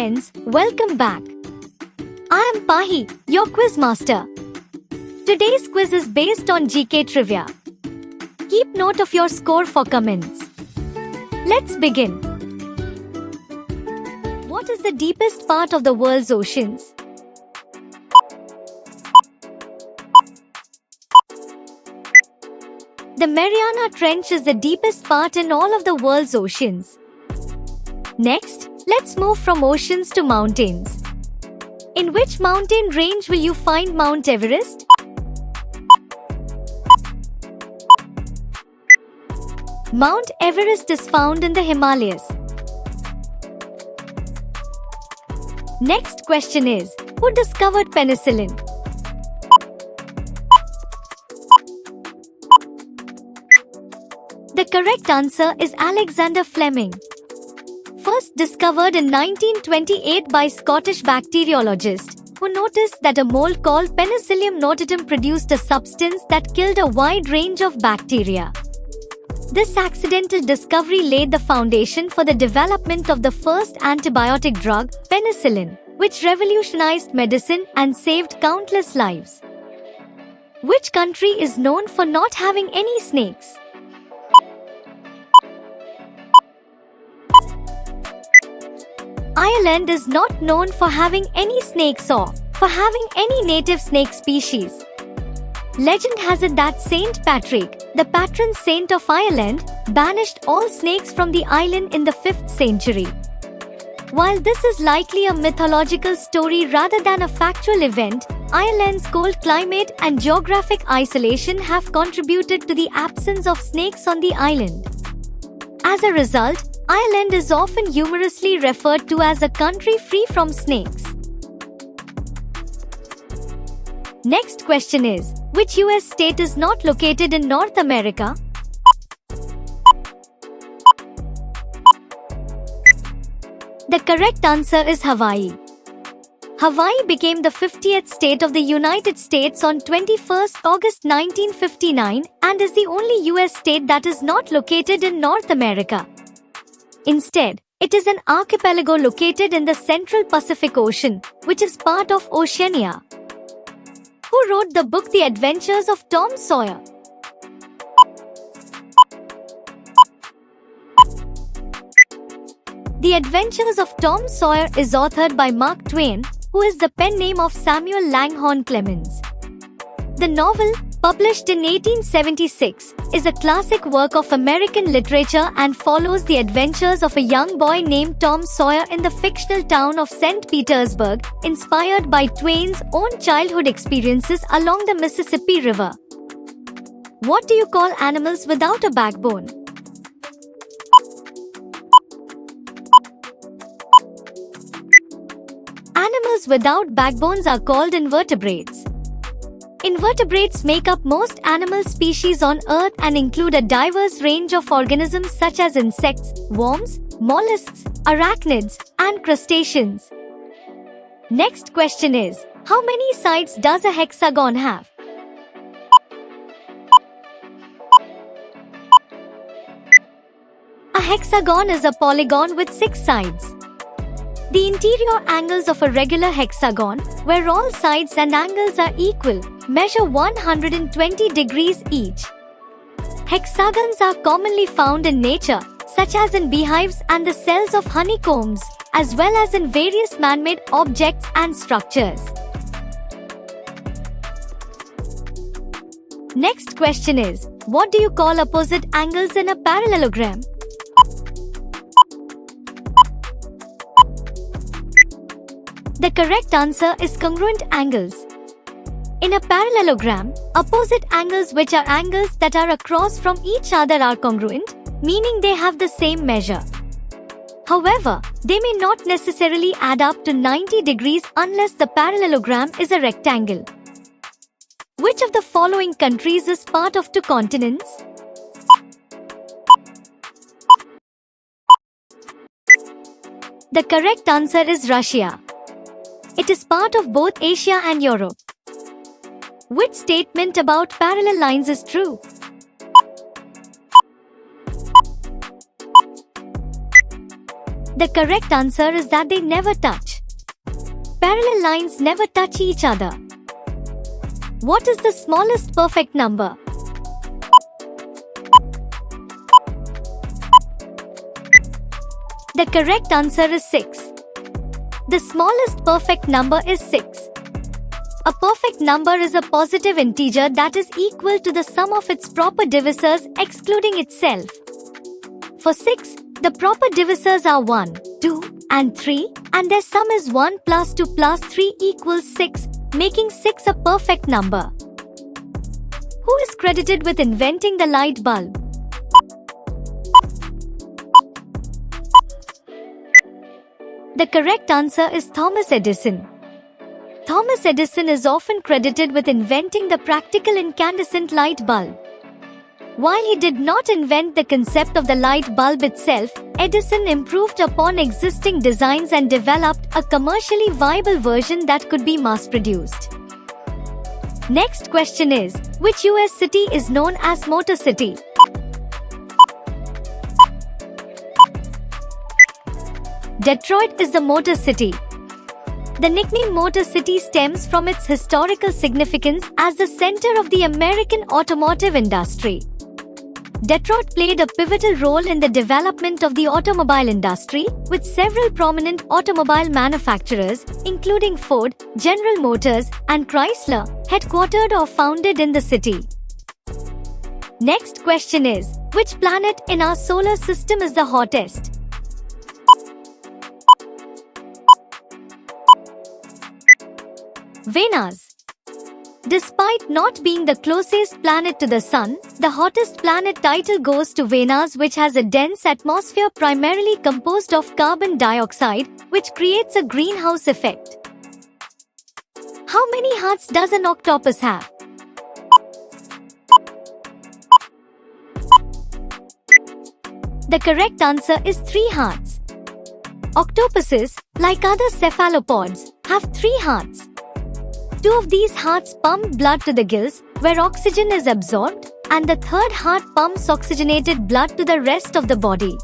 friends, welcome back. I am Pahi, your quiz master. Today's quiz is based on GK trivia. Keep note of your score for comments. Let's begin. What is the deepest part of the world's oceans? The Mariana Trench is the deepest part in all of the world's oceans. Next, let's move from oceans to mountains. In which mountain range will you find Mount Everest? Mount Everest is found in the Himalayas. Next question is, who discovered penicillin? The correct answer is Alexander Fleming. First discovered in 1928 by Scottish bacteriologist, who noticed that a mold called Penicillium notatum produced a substance that killed a wide range of bacteria. This accidental discovery laid the foundation for the development of the first antibiotic drug, penicillin, which revolutionized medicine and saved countless lives. Which country is known for not having any snakes? Ireland is not known for having any snakes or for having any native snake species. Legend has it that Saint Patrick, the patron saint of Ireland, banished all snakes from the island in the 5th century. While this is likely a mythological story rather than a factual event, Ireland's cold climate and geographic isolation have contributed to the absence of snakes on the island. As a result, Ireland is often humorously referred to as a country free from snakes. Next question is, which US state is not located in North America? The correct answer is Hawaii. Hawaii became the 50th state of the United States on 21 August 1959 and is the only US state that is not located in North America. Instead, it is an archipelago located in the Central Pacific Ocean, which is part of Oceania. Who wrote the book The Adventures of Tom Sawyer? The Adventures of Tom Sawyer is authored by Mark Twain, who is the pen name of Samuel Langhorne Clemens. The novel, published in 1876, is a classic work of American literature and follows the adventures of a young boy named Tom Sawyer in the fictional town of St. Petersburg, inspired by Twain's own childhood experiences along the Mississippi River. What do you call animals without a backbone? Animals without backbones are called invertebrates. Invertebrates make up most animal species on Earth and include a diverse range of organisms such as insects, worms, mollusks, arachnids, and crustaceans. Next question is, how many sides does a hexagon have? A hexagon is a polygon with 6 sides. The interior angles of a regular hexagon, where all sides and angles are equal, measure 120 degrees each. Hexagons are commonly found in nature, such as in beehives and the cells of honeycombs, as well as in various man-made objects and structures. Next question is, what do you call opposite angles in a parallelogram? The correct answer is congruent angles. In a parallelogram, opposite angles which are angles that are across from each other are congruent, meaning they have the same measure. However, they may not necessarily add up to 90 degrees unless the parallelogram is a rectangle. Which of the following countries is part of 2 continents? The correct answer is Russia. It is part of both Asia and Europe. Which statement about parallel lines is true? The correct answer is that they never touch. Parallel lines never touch each other. What is the smallest perfect number? The correct answer is 6. The smallest perfect number is 6. A perfect number is a positive integer that is equal to the sum of its proper divisors excluding itself. For 6, the proper divisors are 1, 2, and 3, and their sum is 1 plus 2 plus 3 equals 6, making 6 a perfect number. Who is credited with inventing the light bulb? The correct answer is Thomas Edison. Thomas Edison is often credited with inventing the practical incandescent light bulb. While he did not invent the concept of the light bulb itself, Edison improved upon existing designs and developed a commercially viable version that could be mass-produced. Next question is, which US city is known as Motor City? Detroit is the Motor City. The nickname Motor City stems from its historical significance as the center of the American automotive industry. Detroit played a pivotal role in the development of the automobile industry, with several prominent automobile manufacturers, including Ford, General Motors, and Chrysler, headquartered or founded in the city. Next question is, which planet in our solar system is the hottest? Venus. Despite not being the closest planet to the Sun, the hottest planet title goes to Venus, which has a dense atmosphere primarily composed of carbon dioxide, which creates a greenhouse effect. How many hearts does an octopus have? The correct answer is 3 hearts. Octopuses, like other cephalopods, have 3 hearts. 2 of these hearts pump blood to the gills, where oxygen is absorbed, and the third heart pumps oxygenated blood to the rest of the body.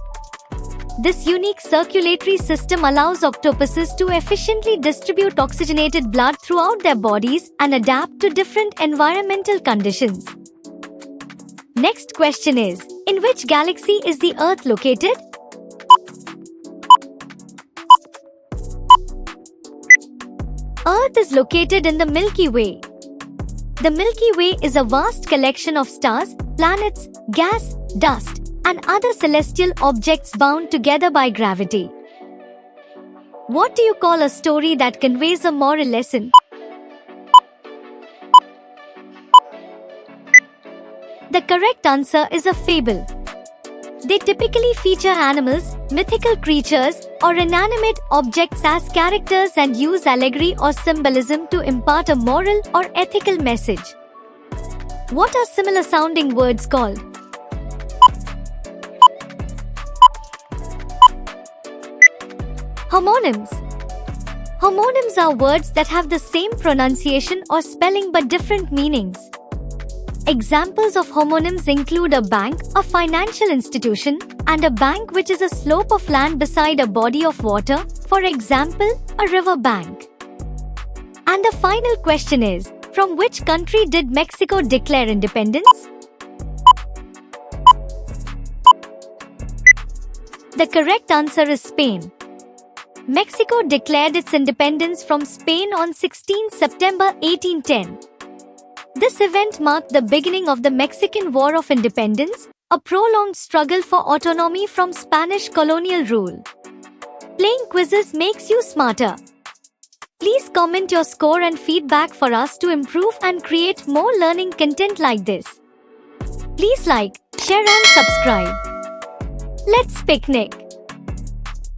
This unique circulatory system allows octopuses to efficiently distribute oxygenated blood throughout their bodies and adapt to different environmental conditions. Next question is, in which galaxy is the Earth located? Earth is located in the Milky Way. The Milky Way is a vast collection of stars, planets, gas, dust, and other celestial objects bound together by gravity. What do you call a story that conveys a moral lesson? The correct answer is a fable. They typically feature animals, mythical creatures, or inanimate objects as characters and use allegory or symbolism to impart a moral or ethical message. What are similar sounding words called? Homonyms. Homonyms are words that have the same pronunciation or spelling but different meanings. Examples of homonyms include a bank, a financial institution, and a bank, which is a slope of land beside a body of water, for example, a river bank. And the final question is, from which country did Mexico declare independence? The correct answer is Spain. Mexico declared its independence from Spain on 16 September 1810. This event marked the beginning of the Mexican War of Independence, a prolonged struggle for autonomy from Spanish colonial rule. Playing quizzes makes you smarter. Please comment your score and feedback for us to improve and create more learning content like this. Please like, share and subscribe. Let's picnic!